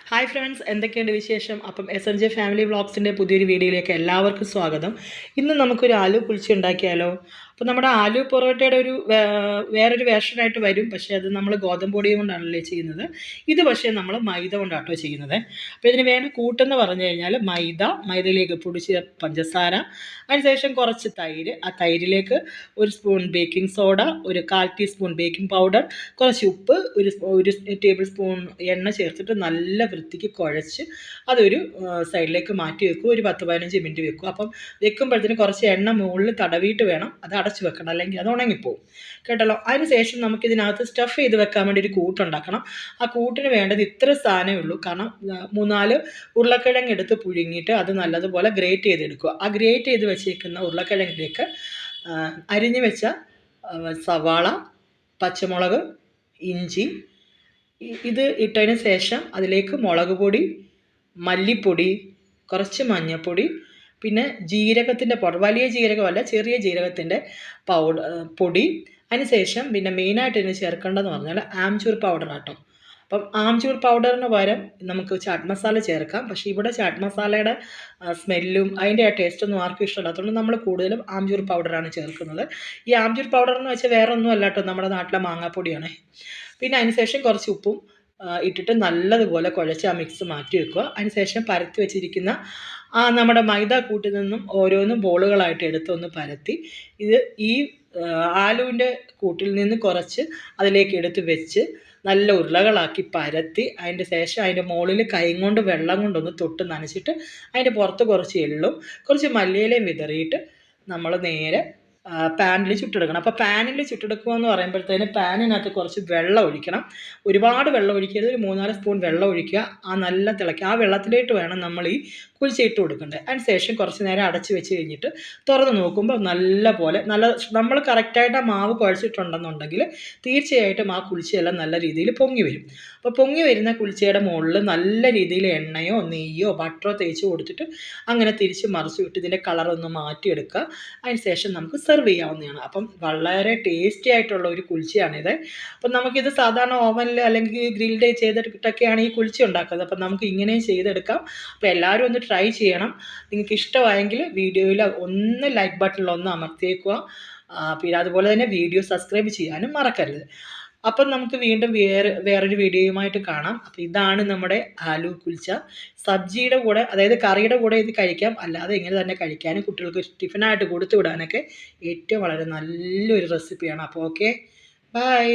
Hi friends, എന്തൊക്കെയുണ്ട് വിശേഷം? അപ്പം SNJ ഫാമിലി വ്ളോഗ്സിൻ്റെ പുതിയൊരു വീഡിയോയിലേക്ക് എല്ലാവർക്കും സ്വാഗതം. ഇന്ന് നമുക്കൊരു ആലു കുൽച്ച ഉണ്ടാക്കിയാലോ? അപ്പോൾ നമ്മുടെ ആലു പൊറോട്ടയുടെ വേറൊരു വേർഷനായിട്ട് വരും, പക്ഷേ അത് നമ്മൾ ഗോതമ്പ് പൊടി കൊണ്ടാണല്ലേ ചെയ്യുന്നത്. ഇത് പക്ഷേ നമ്മൾ മൈദ കൊണ്ടാട്ടോ ചെയ്യുന്നത്. അപ്പോൾ ഇതിന് വേണ്ട കൂട്ടെന്ന് പറഞ്ഞു കഴിഞ്ഞാൽ മൈദയിലേക്ക് പൊടിച്ച പഞ്ചസാര, അതിനുശേഷം കുറച്ച് തൈര്, ആ തൈരിലേക്ക് ഒരു സ്പൂൺ ബേക്കിംഗ് സോഡ, ഒരു 1/4 ടീസ്പൂൺ ബേക്കിംഗ് പൗഡർ, കുറച്ച് ഉപ്പ്, ഒരു ടേബിൾ സ്പൂൺ എണ്ണ ചേർത്തിട്ട് നല്ല വൃത്തിക്ക് കുഴച്ച് അതൊരു സൈഡിലേക്ക് മാറ്റി വെക്കും. ഒരു 10-15 മിനിറ്റ് വെക്കും. അപ്പം വെക്കുമ്പോഴത്തേന് കുറച്ച് എണ്ണ മുകളിൽ തടവിയിട്ട് വേണം അത് അടച്ചു വെക്കണം, അല്ലെങ്കിൽ അത് ഉണങ്ങിപ്പോവും കേട്ടല്ലോ. അതിന് ശേഷം നമുക്കിതിനകത്ത് സ്റ്റഫ് ചെയ്ത് വെക്കാൻ വേണ്ടി ഒരു കൂട്ടുണ്ടാക്കണം. ആ കൂട്ടിന് വേണ്ടത് ഇത്ര സാധനമേ ഉള്ളൂ. കാരണം 3-4 ഉരുളക്കിഴങ്ങ് എടുത്ത് പുഴുങ്ങിയിട്ട് അത് നല്ലതുപോലെ ഗ്രേറ്റ് ചെയ്തെടുക്കുക. ആ ഗ്രേറ്റ് ചെയ്ത് വെച്ചേക്കുന്ന ഉരുളക്കിഴങ്ങിലേക്ക് അരിഞ്ഞു വെച്ച സവാള, പച്ചമുളക്, ഇഞ്ചി ഇത് ഇട്ടതിന് ശേഷം അതിലേക്ക് മുളക് പൊടി, മല്ലിപ്പൊടി, കുറച്ച് മഞ്ഞൾപ്പൊടി, പിന്നെ ജീരകത്തിൻ്റെ പൗഡർ, വലിയ ജീരകമല്ല ചെറിയ ജീരകത്തിൻ്റെ പൊടി. അതിന് ശേഷം പിന്നെ മെയിനായിട്ട് ഇതിന് ചേർക്കേണ്ടതെന്ന് പറഞ്ഞാൽ ആംചൂർ പൗഡർ ആട്ടോ. അപ്പം ആംചൂർ പൗഡറിന് പകരം നമുക്ക് ചാറ്റ് മസാല ചേർക്കാം. പക്ഷേ ഇവിടെ ചാറ്റ് മസാലയുടെ സ്മെല്ലും അതിൻ്റെ ആ ടേസ്റ്റൊന്നും ആർക്കും ഇഷ്ടമില്ലാത്തതുകൊണ്ട് നമ്മൾ കൂടുതലും ആംചൂർ പൗഡറാണ് ചേർക്കുന്നത്. ഈ ആംചൂർ പൗഡർ എന്ന് വെച്ചാൽ വേറെ ഒന്നും അല്ല കേട്ടോ, നമ്മുടെ നാട്ടിലെ മാങ്ങാപ്പൊടിയാണ്. പിന്നെ അതിന് ശേഷം കുറച്ച് ഉപ്പും ഇട്ടിട്ട് നല്ലതുപോലെ കുഴച്ച് ആ മിക്സ് മാറ്റി വെക്കുക. അതിനുശേഷം പരത്തി വെച്ചിരിക്കുന്ന നമ്മുടെ മൈദ കൂട്ടിൽ നിന്നും ഓരോന്നും ബോളുകളായിട്ട് എടുത്തൊന്ന് പരത്തി ഈ ആലുവിൻ്റെ കൂട്ടിൽ നിന്ന് കുറച്ച് അതിലേക്ക് എടുത്ത് വെച്ച് നല്ല ഉരുളകളാക്കി പരത്തി അതിൻ്റെ ശേഷം അതിൻ്റെ മുകളിൽ കൈ കൊണ്ട് വെള്ളം കൊണ്ടൊന്ന് തൊട്ട് നനച്ചിട്ട് അതിൻ്റെ പുറത്ത് കുറച്ച് എള്ളും കുറച്ച് മല്ലിയിലയും വിതറിയിട്ട് നമ്മൾ നേരെ പാനിൽ ചുട്ടെടുക്കണം. അപ്പോൾ പാനിൽ ചുട്ടെടുക്കുക എന്ന് പറയുമ്പോഴത്തേന് പാനിനകത്ത് കുറച്ച് വെള്ളം ഒഴിക്കണം. ഒരുപാട് വെള്ളം ഒഴിക്കരുത്, ഒരു 3-4 സ്പൂൺ വെള്ളം ഒഴിക്കുക. നല്ല തിളയ്ക്കുക. ആ വെള്ളത്തിലേക്ക് വേണം നമ്മൾ ഈ കുൽച്ച ഇട്ട് കൊടുക്കേണ്ടത്. അതിന് ശേഷം കുറച്ച് നേരം അടച്ച് വെച്ച് കഴിഞ്ഞിട്ട് തുറന്ന് നോക്കുമ്പോൾ നമ്മൾ കറക്റ്റായിട്ട് ആ മാവ് കുഴച്ചിട്ടുണ്ടെന്നുണ്ടെങ്കിൽ തീർച്ചയായിട്ടും ആ കുൽച്ചയെല്ലാം നല്ല രീതിയിൽ പൊങ്ങി വരും. അപ്പോൾ പൊങ്ങി വരുന്ന കുൽച്ചയുടെ മുകളിൽ നല്ല രീതിയിൽ എണ്ണയോ നെയ്യോ ബട്ടറോ തേച്ച് കൊടുത്തിട്ട് അങ്ങനെ തിരിച്ച് മറിച്ച് വിട്ട് ഇതിൻ്റെ കളറൊന്ന് മാറ്റിയെടുക്കുക. അതിന് ശേഷം നമുക്ക് സെർവ് ചെയ്യാവുന്നതാണ്. അപ്പം വളരെ ടേസ്റ്റി ആയിട്ടുള്ള ഒരു കുൽച്ചയാണിത്. അപ്പം നമുക്കിത് സാധാരണ ഓവനിൽ അല്ലെങ്കിൽ ഗ്രിൽഡ് ചെയ്തിട്ടൊക്കെയാണ് ഈ കുൽച്ച ഉണ്ടാക്കുന്നത്. അപ്പം നമുക്ക് ഇങ്ങനെയും ചെയ്തെടുക്കാം. അപ്പോൾ എല്ലാവരും ഒന്ന് ട്രൈ ചെയ്യണം. നിങ്ങൾക്ക് ഇഷ്ടമായെങ്കിൽ വീഡിയോയിൽ ഒന്ന് ലൈക്ക് ബട്ടണിൽ ഒന്ന് അമർത്തിയേക്കുക. പിന്നെ അതുപോലെ തന്നെ വീഡിയോ സബ്സ്ക്രൈബ് ചെയ്യാനും മറക്കരുത്. അപ്പം നമുക്ക് വീണ്ടും വേറൊരു വീഡിയോയുമായിട്ട് കാണാം. അപ്പോൾ ഇതാണ് നമ്മുടെ ആലു കുൽച്ച. സബ്ജിയുടെ കൂടെ, അതായത് കറിയുടെ കൂടെ ഇത് കഴിക്കാം, അല്ലാതെ ഇങ്ങനെ തന്നെ കഴിക്കാനും കുട്ടികൾക്ക് ടിഫിനായിട്ട് കൊടുത്തു വിടാനൊക്കെ ഏറ്റവും വളരെ നല്ലൊരു റെസിപ്പിയാണ്. അപ്പോൾ ഓക്കെ, ബൈ.